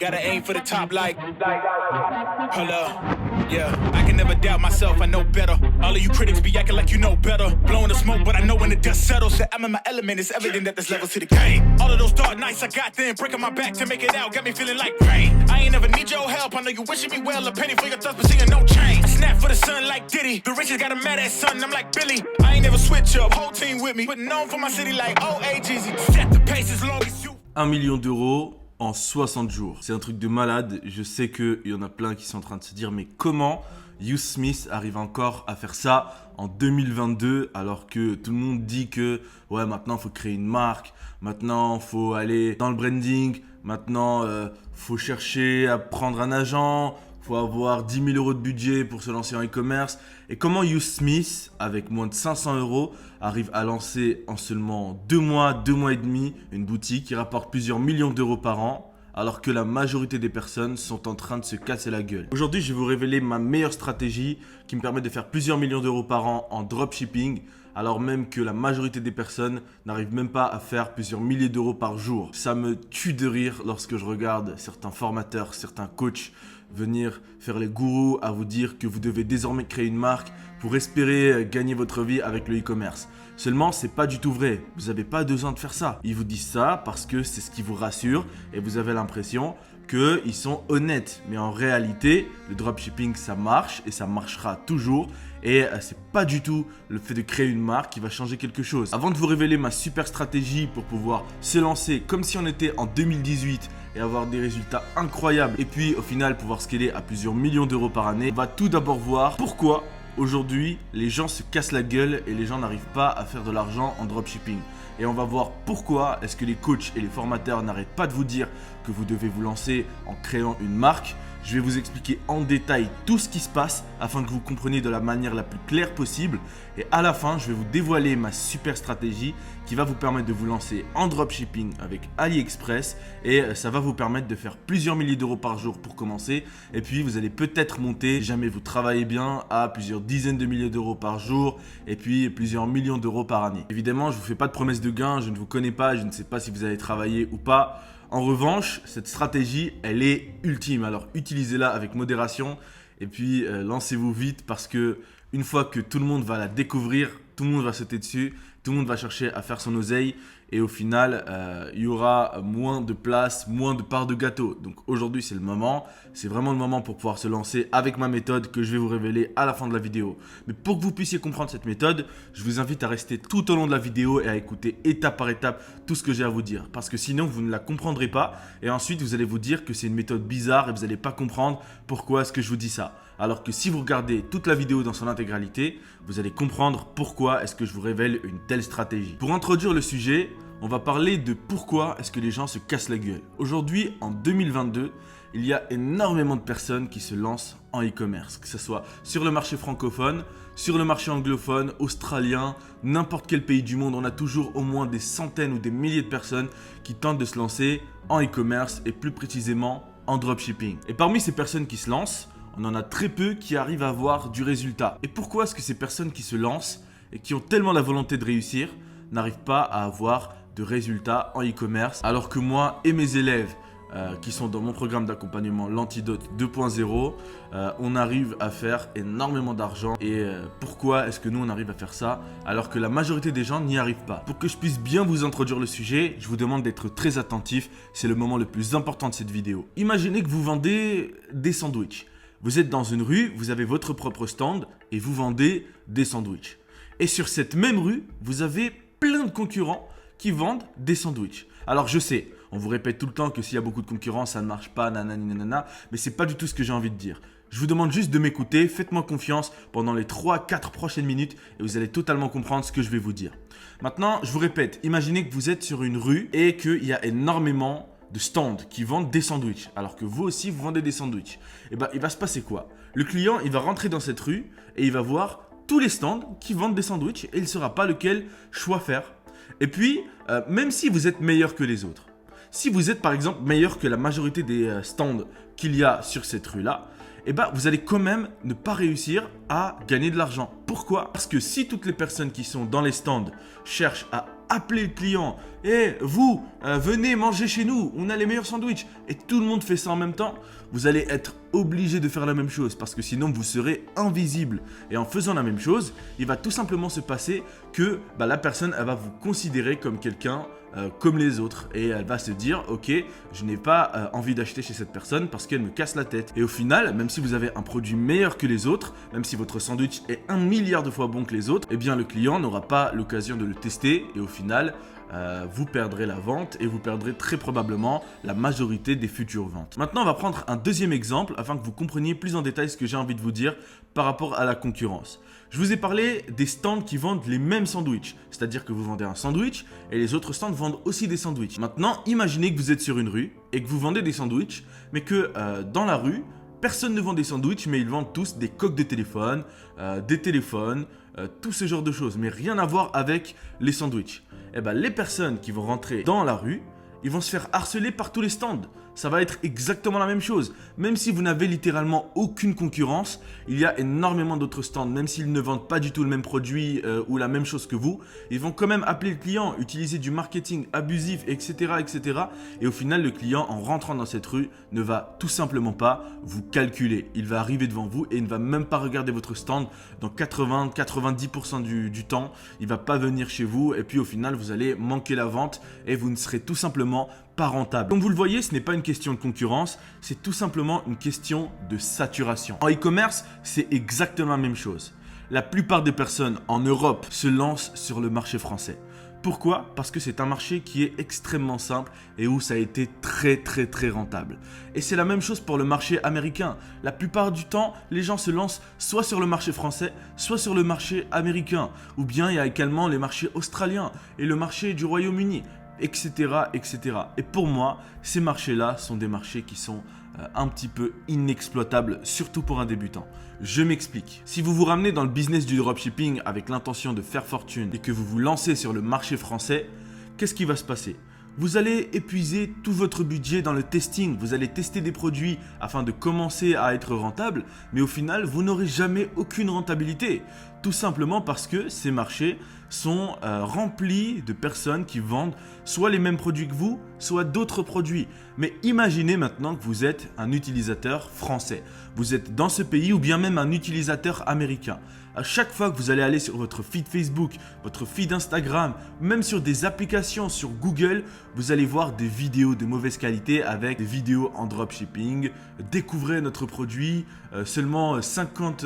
Gotta aim for the top like, hold up, yeah. I can never doubt myself, I know better. All of you critics be acting like you know better. Blowing the smoke, but I know when the dust settles that I'm in my element. It's evident that there's levels to the game. All of those dark nights I got then, breaking my back to make it out, got me feeling like pain. I ain't never need your help, I know you wishing me well. A penny for your thoughts, but seeing no change. I snap for the sun like Diddy. The riches got a mad ass son, I'm like Billy. I ain't never switch up, whole team with me. But known for my city like OAGZ. Set the pace as long as you. 1 million d'euros en 60 jours. C'est un truc de malade. Je sais qu'il y en a plein qui sont en train de se dire mais comment Youth Smith arrive encore à faire ça en 2022 alors que tout le monde dit que ouais maintenant il faut créer une marque, maintenant il faut aller dans le branding, maintenant faut chercher à prendre un agent, faut avoir 10 000 euros de budget pour se lancer en e-commerce. Et comment Youth Smith, avec moins de 500 euros, arrive à lancer en seulement 2 mois et demi, une boutique qui rapporte plusieurs millions d'euros par an, alors que la majorité des personnes sont en train de se casser la gueule. Aujourd'hui, je vais vous révéler ma meilleure stratégie qui me permet de faire plusieurs millions d'euros par an en dropshipping, alors même que la majorité des personnes n'arrivent même pas à faire plusieurs milliers d'euros par jour. Ça me tue de rire lorsque je regarde certains formateurs, certains coachs venir faire les gourous à vous dire que vous devez désormais créer une marque pour espérer gagner votre vie avec le e-commerce. Seulement, c'est pas du tout vrai. Vous n'avez pas besoin de faire ça. Ils vous disent ça parce que c'est ce qui vous rassure et vous avez l'impression qu'ils sont honnêtes. Mais en réalité, le dropshipping, ça marche et ça marchera toujours. Et c'est pas du tout le fait de créer une marque qui va changer quelque chose. Avant de vous révéler ma super stratégie pour pouvoir se lancer comme si on était en 2018 et avoir des résultats incroyables et puis au final pouvoir scaler à plusieurs millions d'euros par année, on va tout d'abord voir pourquoi aujourd'hui les gens se cassent la gueule et les gens n'arrivent pas à faire de l'argent en dropshipping. Et on va voir pourquoi est-ce que les coachs et les formateurs n'arrêtent pas de vous dire que vous devez vous lancer en créant une marque. Je vais vous expliquer en détail tout ce qui se passe afin que vous compreniez de la manière la plus claire possible. Et à la fin, je vais vous dévoiler ma super stratégie qui va vous permettre de vous lancer en dropshipping avec AliExpress. Et ça va vous permettre de faire plusieurs milliers d'euros par jour pour commencer. Et puis, vous allez peut-être monter, si jamais vous travaillez bien, à plusieurs dizaines de milliers d'euros par jour. Et puis, plusieurs millions d'euros par année. Évidemment, je ne vous fais pas de promesses de gain. Je ne vous connais pas. Je ne sais pas si vous allez travailler ou pas. En revanche, cette stratégie, elle est ultime. Alors, utilisez-la avec modération et puis lancez-vous vite parce que une fois que tout le monde va la découvrir, tout le monde va sauter dessus, tout le monde va chercher à faire son oseille et au final, il y aura moins de place, moins de parts de gâteau. Donc aujourd'hui, c'est le moment. C'est vraiment le moment pour pouvoir se lancer avec ma méthode que je vais vous révéler à la fin de la vidéo. Mais pour que vous puissiez comprendre cette méthode, je vous invite à rester tout au long de la vidéo et à écouter étape par étape tout ce que j'ai à vous dire. Parce que sinon, vous ne la comprendrez pas et ensuite, vous allez vous dire que c'est une méthode bizarre et vous n'allez pas comprendre pourquoi est-ce que je vous dis ça. Alors que si vous regardez toute la vidéo dans son intégralité, vous allez comprendre pourquoi est-ce que je vous révèle une telle stratégie. Pour introduire le sujet, on va parler de pourquoi est-ce que les gens se cassent la gueule. Aujourd'hui, en 2022, il y a énormément de personnes qui se lancent en e-commerce, que ce soit sur le marché francophone, sur le marché anglophone, australien, n'importe quel pays du monde. On a toujours au moins des centaines ou des milliers de personnes qui tentent de se lancer en e-commerce et plus précisément en dropshipping. Et parmi ces personnes qui se lancent, on en a très peu qui arrivent à avoir du résultat. Et pourquoi est-ce que ces personnes qui se lancent et qui ont tellement la volonté de réussir n'arrivent pas à avoir de résultats en e-commerce alors que moi et mes élèves qui sont dans mon programme d'accompagnement l'Antidote 2.0, on arrive à faire énormément d'argent. Et pourquoi est-ce que nous on arrive à faire ça alors que la majorité des gens n'y arrivent pas? Pour que je puisse bien vous introduire le sujet, je vous demande d'être très attentif. C'est le moment le plus important de cette vidéo. Imaginez que vous vendez des sandwichs. Vous êtes dans une rue, vous avez votre propre stand et vous vendez des sandwichs. Et sur cette même rue, vous avez plein de concurrents qui vendent des sandwichs. Alors je sais, on vous répète tout le temps que s'il y a beaucoup de concurrence, ça ne marche pas, nanani nanana, mais c'est pas du tout ce que j'ai envie de dire. Je vous demande juste de m'écouter, faites-moi confiance pendant les 3-4 prochaines minutes et vous allez totalement comprendre ce que je vais vous dire. Maintenant, je vous répète, imaginez que vous êtes sur une rue et qu'il y a énormément de stands qui vendent des sandwichs, alors que vous aussi vous vendez des sandwichs. Et bien, il va se passer quoi? Le client, il va rentrer dans cette rue et il va voir tous les stands qui vendent des sandwichs et il ne saura pas lequel choix faire. Et puis, même si vous êtes meilleur que les autres, si vous êtes par exemple meilleur que la majorité des stands qu'il y a sur cette rue-là, eh ben, vous allez quand même ne pas réussir à gagner de l'argent. Pourquoi? Parce que si toutes les personnes qui sont dans les stands cherchent à appeler le client. Et vous, venez manger chez nous, on a les meilleurs sandwichs. Et tout le monde fait ça en même temps. Vous allez être obligé de faire la même chose parce que sinon vous serez invisible. Et en faisant la même chose, il va tout simplement se passer que la personne elle va vous considérer comme quelqu'un comme les autres et elle va se dire ok, je n'ai pas envie d'acheter chez cette personne parce qu'elle me casse la tête. Et au final, même si vous avez un produit meilleur que les autres, même si votre sandwich est 1 milliard de fois bon que les autres, eh bien le client n'aura pas l'occasion de le tester et au final vous perdrez la vente et vous perdrez très probablement la majorité des futures ventes. Maintenant, on va prendre un deuxième exemple afin que vous compreniez plus en détail ce que j'ai envie de vous dire par rapport à la concurrence. Je vous ai parlé des stands qui vendent les mêmes sandwichs, c'est-à-dire que vous vendez un sandwich et les autres stands vendent aussi des sandwichs. Maintenant, imaginez que vous êtes sur une rue et que vous vendez des sandwichs, mais que dans la rue, personne ne vend des sandwichs, mais ils vendent tous des coques de téléphone, des téléphones, tout ce genre de choses, mais rien à voir avec les sandwichs. Eh ben, les personnes qui vont rentrer dans la rue, ils vont se faire harceler par tous les stands. Ça va être exactement la même chose. Même si vous n'avez littéralement aucune concurrence, il y a énormément d'autres stands. Même s'ils ne vendent pas du tout le même produit ou la même chose que vous, ils vont quand même appeler le client, utiliser du marketing abusif, etc., etc. Et au final, le client, en rentrant dans cette rue, ne va tout simplement pas vous calculer. Il va arriver devant vous et il ne va même pas regarder votre stand dans 80-90% du temps. Il ne va pas venir chez vous et puis au final, vous allez manquer la vente et vous ne serez tout simplement pas rentable. Comme vous le voyez, ce n'est pas une question de concurrence, c'est tout simplement une question de saturation. En e-commerce, c'est exactement la même chose. La plupart des personnes en Europe se lancent sur le marché français. Pourquoi ? Parce que c'est un marché qui est extrêmement simple et où ça a été très rentable. Et c'est la même chose pour le marché américain. La plupart du temps, les gens se lancent soit sur le marché français, soit sur le marché américain. Ou bien il y a également les marchés australiens et le marché du Royaume-Uni, etc., etc. Et pour moi, ces marchés-là sont des marchés qui sont un petit peu inexploitables, surtout pour un débutant. Je m'explique. Si vous vous ramenez dans le business du dropshipping avec l'intention de faire fortune et que vous vous lancez sur le marché français, qu'est-ce qui va se passer ? Vous allez épuiser tout votre budget dans le testing, vous allez tester des produits afin de commencer à être rentable, mais au final, vous n'aurez jamais aucune rentabilité. Tout simplement parce que ces marchés sont remplis de personnes qui vendent soit les mêmes produits que vous, soit d'autres produits. Mais imaginez maintenant que vous êtes un utilisateur français. Vous êtes dans ce pays ou bien même un utilisateur américain. À chaque fois que vous allez aller sur votre feed Facebook, votre feed Instagram, même sur des applications sur Google, vous allez voir des vidéos de mauvaise qualité avec des vidéos en dropshipping. Découvrez notre produit, seulement 50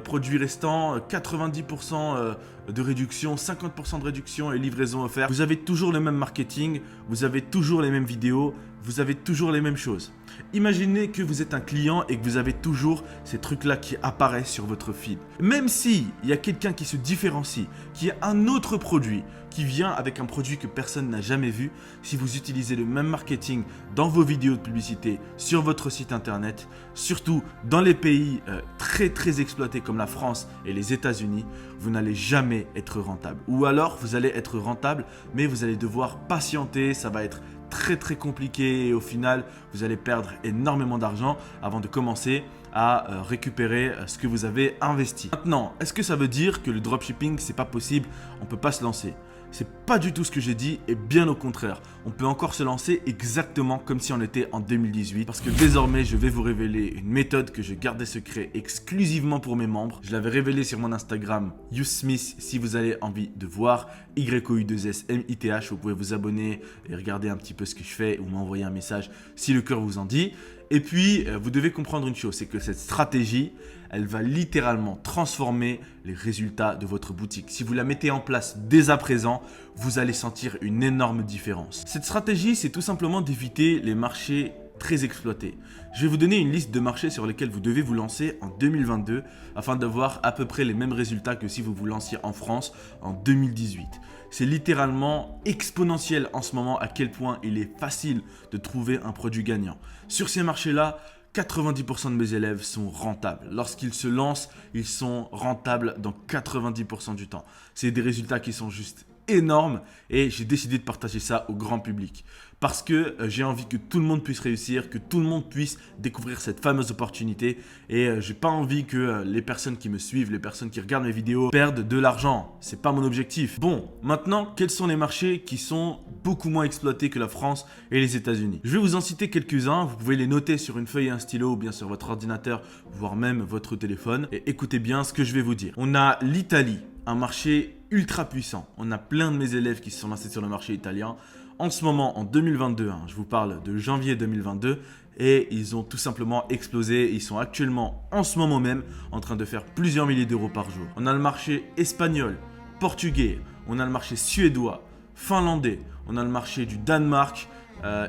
produits restants, 90% de réduction, 50% de réduction et livraison offerte. Vous avez toujours le même marketing, vous avez toujours les mêmes vidéos, vous avez toujours les mêmes choses. Imaginez que vous êtes un client et que vous avez toujours ces trucs-là qui apparaissent sur votre feed. Même si il y a quelqu'un qui se différencie, qui a un autre produit, qui vient avec un produit que personne n'a jamais vu, si vous utilisez le même marketing dans vos vidéos de publicité, sur votre site internet, surtout dans les pays très exploités comme la France et les États-Unis, vous n'allez jamais être rentable. Ou alors vous allez être rentable, mais vous allez devoir patienter, ça va être très compliqué et au final vous allez perdre énormément d'argent avant de commencer à récupérer ce que vous avez investi. Maintenant, est-ce que ça veut dire que le dropshipping c'est pas possible, on peut pas se lancer? C'est pas du tout ce que j'ai dit et bien au contraire. On peut encore se lancer exactement comme si on était en 2018 parce que désormais je vais vous révéler une méthode que je gardais secret exclusivement pour mes membres. Je l'avais révélée sur mon Instagram YouSmith si vous avez envie de voir YOU2SMITH. Vous pouvez vous abonner et regarder un petit peu ce que je fais ou m'envoyer un message si le cœur vous en dit. Et puis, vous devez comprendre une chose, c'est que cette stratégie, elle va littéralement transformer les résultats de votre boutique. Si vous la mettez en place dès à présent, vous allez sentir une énorme différence. Cette stratégie, c'est tout simplement d'éviter les marchés très exploités. Je vais vous donner une liste de marchés sur lesquels vous devez vous lancer en 2022 afin d'avoir à peu près les mêmes résultats que si vous vous lanciez en France en 2018. C'est littéralement exponentiel en ce moment à quel point il est facile de trouver un produit gagnant. Sur ces marchés-là, 90% de mes élèves sont rentables. Lorsqu'ils se lancent, ils sont rentables dans 90% du temps. C'est des résultats qui sont juste énorme et j'ai décidé de partager ça au grand public. Parce que j'ai envie que tout le monde puisse réussir, que tout le monde puisse découvrir cette fameuse opportunité. Et j'ai pas envie que les personnes qui me suivent, les personnes qui regardent mes vidéos perdent de l'argent. C'est pas mon objectif. Bon, maintenant, quels sont les marchés qui sont beaucoup moins exploités que la France et les États-Unis? Je vais vous en citer quelques-uns. Vous pouvez les noter sur une feuille et un stylo ou bien sur votre ordinateur, voire même votre téléphone. Et écoutez bien ce que je vais vous dire. On a l'Italie, un marché ultra puissant. On a plein de mes élèves qui se sont lancés sur le marché italien. En ce moment, en 2022, je vous parle de janvier 2022, et ils ont tout simplement explosé. Ils sont actuellement, en ce moment même, en train de faire plusieurs milliers d'euros par jour. On a le marché espagnol, portugais, on a le marché suédois, finlandais, on a le marché du Danemark,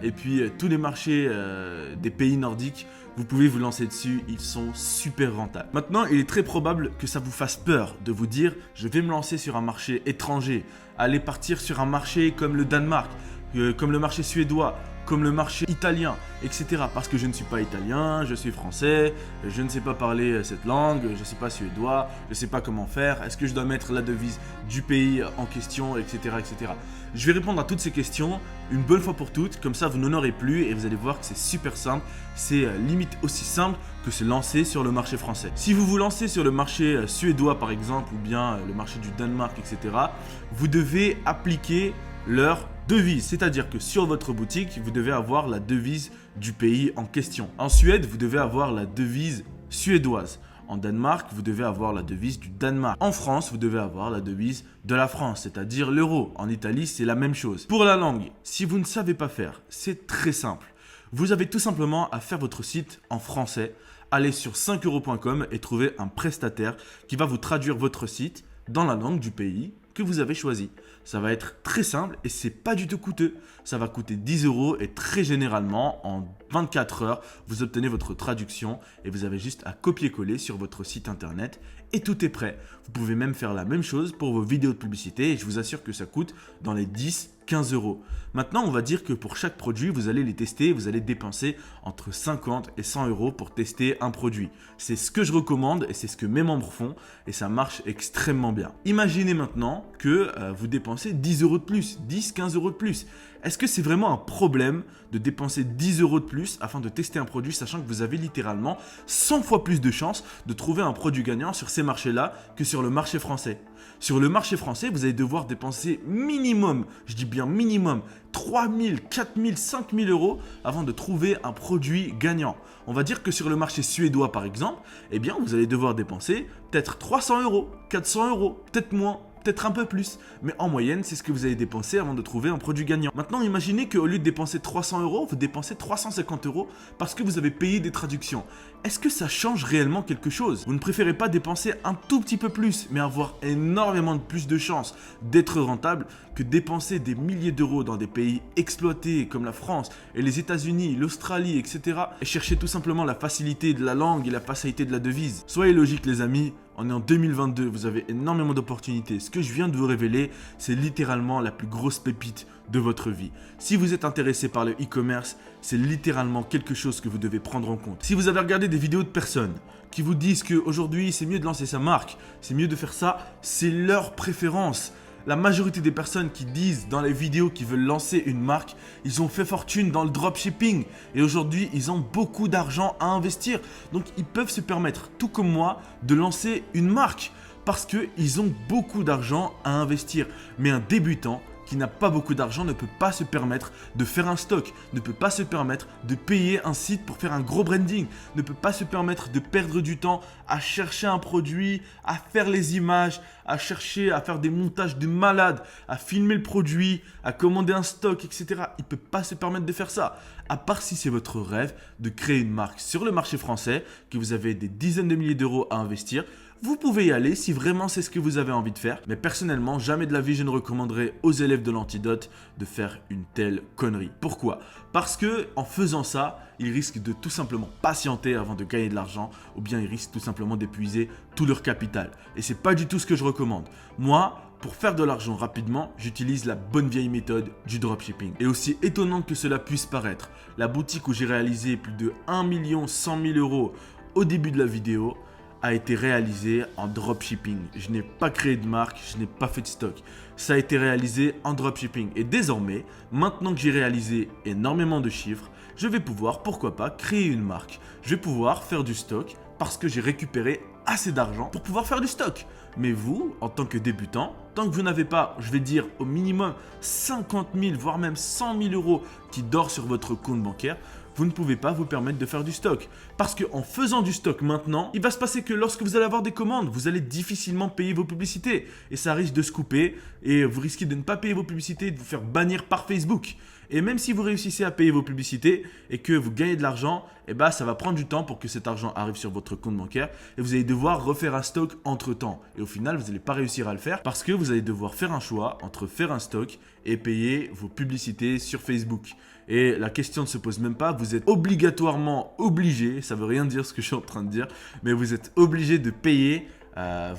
et puis tous les marchés des pays nordiques. Vous pouvez vous lancer dessus, ils sont super rentables. Maintenant, il est très probable que ça vous fasse peur de vous dire « je vais me lancer sur un marché étranger, aller partir sur un marché comme le Danemark, comme le marché suédois, comme le marché italien, etc. » Parce que je ne suis pas italien, je suis français, je ne sais pas parler cette langue, je ne sais pas suédois, je ne sais pas comment faire, est-ce que je dois mettre la devise du pays en question, etc. etc. Je vais répondre à toutes ces questions une bonne fois pour toutes, comme ça vous n'en aurez plus et vous allez voir que c'est super simple, c'est limite aussi simple que se lancer sur le marché français. Si vous vous lancez sur le marché suédois par exemple, ou bien le marché du Danemark, etc., vous devez appliquer leur devise, c'est-à-dire que sur votre boutique, vous devez avoir la devise du pays en question. En Suède, vous devez avoir la devise suédoise. En Danemark, vous devez avoir la devise du Danemark. En France, vous devez avoir la devise de la France, c'est-à-dire l'euro. En Italie, c'est la même chose. Pour la langue, si vous ne savez pas faire, c'est très simple. Vous avez tout simplement à faire votre site en français, aller sur 5euros.com et trouver un prestataire qui va vous traduire votre site dans la langue du pays que vous avez choisi. Ça va être très simple et c'est pas du tout coûteux. Ça va coûter 10 € et très généralement en 24 heures, vous obtenez votre traduction et vous avez juste à copier-coller sur votre site internet et tout est prêt. Vous pouvez même faire la même chose pour vos vidéos de publicité et je vous assure que ça coûte dans les 10-15 €. Maintenant, on va dire que pour chaque produit, vous allez les tester, vous allez dépenser entre 50 et 100 € pour tester un produit. C'est ce que je recommande et c'est ce que mes membres font et ça marche extrêmement bien. Imaginez maintenant que vous dépensez 10 € de plus, 10-15 € de plus. Est-ce que c'est vraiment un problème de dépenser 10 € de plus afin de tester un produit, sachant que vous avez littéralement 100 fois plus de chances de trouver un produit gagnant sur ces marchés-là que sur le marché français? Sur le marché français, vous allez devoir dépenser minimum, je dis bien minimum, 3 000, 4 000, 5 000 € avant de trouver un produit gagnant. On va dire que sur le marché suédois par exemple, eh bien vous allez devoir dépenser peut-être 300 €, 400 €, peut-être moins, peut-être un peu plus, mais en moyenne, c'est ce que vous allez dépenser avant de trouver un produit gagnant. Maintenant, imaginez qu'au lieu de dépenser 300 €, vous dépensez 350 € parce que vous avez payé des traductions. Est-ce que ça change réellement quelque chose? Vous ne préférez pas dépenser un tout petit peu plus, mais avoir énormément de plus de chances d'être rentable que dépenser des milliers d'euros dans des pays exploités comme la France et les États-Unis, l'Australie, etc. et chercher tout simplement la facilité de la langue et la facilité de la devise? Soyez logiques les amis, on est en 2022, vous avez énormément d'opportunités. Ce que je viens de vous révéler, c'est littéralement la plus grosse pépite de votre vie. Si vous êtes intéressé par le e-commerce, c'est littéralement quelque chose que vous devez prendre en compte. Si vous avez regardé des vidéos de personnes qui vous disent qu'aujourd'hui c'est mieux de lancer sa marque, c'est mieux de faire ça, c'est leur préférence. La majorité des personnes qui disent dans les vidéos qu'ils veulent lancer une marque, ils ont fait fortune dans le dropshipping et aujourd'hui ils ont beaucoup d'argent à investir. Donc ils peuvent se permettre, tout comme moi, de lancer une marque parce qu'ils ont beaucoup d'argent à investir. Mais un débutant qui n'a pas beaucoup d'argent ne peut pas se permettre de faire un stock, ne peut pas se permettre de payer un site pour faire un gros branding, ne peut pas se permettre de perdre du temps à chercher un produit, à faire les images, à chercher à faire des montages de malade, à filmer le produit, à commander un stock, etc. Il ne peut pas se permettre de faire ça. À part si c'est votre rêve de créer une marque sur le marché français, que vous avez des dizaines de milliers d'euros à investir, vous pouvez y aller si vraiment c'est ce que vous avez envie de faire. Mais personnellement, jamais de la vie je ne recommanderais aux élèves de l'Antidote de faire une telle connerie. Pourquoi? Parce que en faisant ça, ils risquent de tout simplement patienter avant de gagner de l'argent ou bien ils risquent tout simplement d'épuiser tout leur capital. Et c'est pas du tout ce que je recommande. Moi, pour faire de l'argent rapidement, j'utilise la bonne vieille méthode du dropshipping. Et aussi étonnant que cela puisse paraître, la boutique où j'ai réalisé plus de 1 100 000 € au début de la vidéo a été réalisé en dropshipping. Je n'ai pas créé de marque, je n'ai pas fait de stock. Ça a été réalisé en dropshipping. Et désormais, maintenant que j'ai réalisé énormément de chiffres, je vais pouvoir, pourquoi pas, créer une marque. Je vais pouvoir faire du stock parce que j'ai récupéré assez d'argent pour pouvoir faire du stock. Mais vous, en tant que débutant, tant que vous n'avez pas, je vais dire au minimum 50 000, voire même 100 000 euros qui dort sur votre compte bancaire, vous ne pouvez pas vous permettre de faire du stock. Parce qu'en faisant du stock maintenant, il va se passer que lorsque vous allez avoir des commandes, vous allez difficilement payer vos publicités. Et ça risque de se couper et vous risquez de ne pas payer vos publicités et de vous faire bannir par Facebook. Et même si vous réussissez à payer vos publicités et que vous gagnez de l'argent, eh ben, ça va prendre du temps pour que cet argent arrive sur votre compte bancaire et vous allez devoir refaire un stock entre temps. Et au final, vous n'allez pas réussir à le faire parce que vous allez devoir faire un choix entre faire un stock et payer vos publicités sur Facebook. Et la question ne se pose même pas, vous êtes obligatoirement obligé, ça veut rien dire ce que je suis en train de dire, mais vous êtes obligé de payer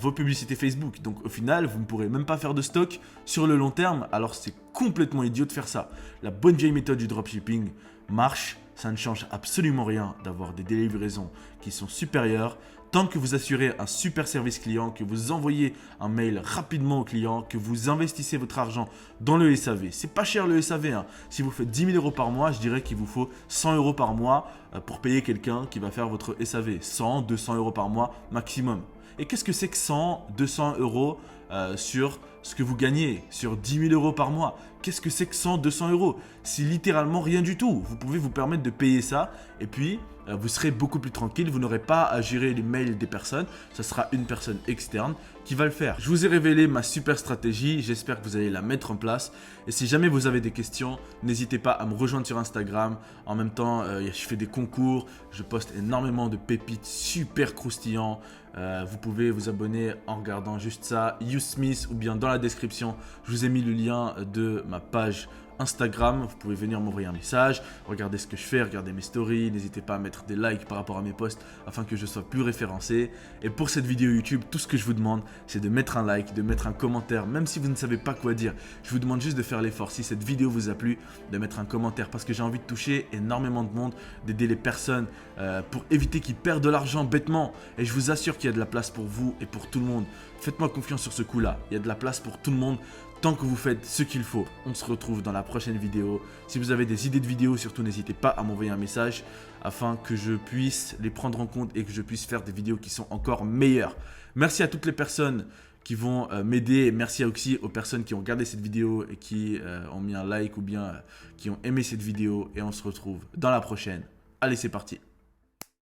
vos publicités Facebook. Donc au final, vous ne pourrez même pas faire de stock sur le long terme, alors c'est complètement idiot de faire ça. La bonne vieille méthode du dropshipping marche, ça ne change absolument rien d'avoir des délais de livraison qui sont supérieurs. Tant que vous assurez un super service client, que vous envoyez un mail rapidement au client, que vous investissez votre argent dans le SAV. C'est pas cher le SAV. Hein. Si vous faites 10 000 euros par mois, je dirais qu'il vous faut 100 euros par mois pour payer quelqu'un qui va faire votre SAV. 100, 200 euros par mois maximum. Et qu'est-ce que c'est que 100, 200 euros sur ce que vous gagnez, sur 10 000 euros par mois? Qu'est-ce que c'est que 100, 200 euros? C'est littéralement rien du tout. Vous pouvez vous permettre de payer ça et puis vous serez beaucoup plus tranquille. Vous n'aurez pas à gérer les mails des personnes. Ce sera une personne externe qui va le faire. Je vous ai révélé ma super stratégie. J'espère que vous allez la mettre en place. Et si jamais vous avez des questions, n'hésitez pas à me rejoindre sur Instagram. En même temps, je fais des concours. Je poste énormément de pépites super croustillants. Vous pouvez vous abonner en regardant juste ça, YouSmith, ou bien dans la description, je vous ai mis le lien de ma page Instagram. Vous pouvez venir m'envoyer un message, regarder ce que je fais, regarder mes stories. N'hésitez pas à mettre des likes par rapport à mes posts afin que je sois plus référencé. Et pour cette vidéo YouTube, tout ce que je vous demande, c'est de mettre un like, de mettre un commentaire, même si vous ne savez pas quoi dire. Je vous demande juste de faire l'effort. Si cette vidéo vous a plu, de mettre un commentaire parce que j'ai envie de toucher énormément de monde, d'aider les personnes pour éviter qu'ils perdent de l'argent bêtement. Et je vous assure qu'il y a de la place pour vous et pour tout le monde. Faites-moi confiance sur ce coup-là. Il y a de la place pour tout le monde. Tant que vous faites ce qu'il faut, on se retrouve dans la prochaine vidéo. Si vous avez des idées de vidéos, surtout n'hésitez pas à m'envoyer un message afin que je puisse les prendre en compte et que je puisse faire des vidéos qui sont encore meilleures. Merci à toutes les personnes qui vont m'aider et merci aussi aux personnes qui ont regardé cette vidéo et qui ont mis un like ou bien qui ont aimé cette vidéo et on se retrouve dans la prochaine. Allez, c'est parti.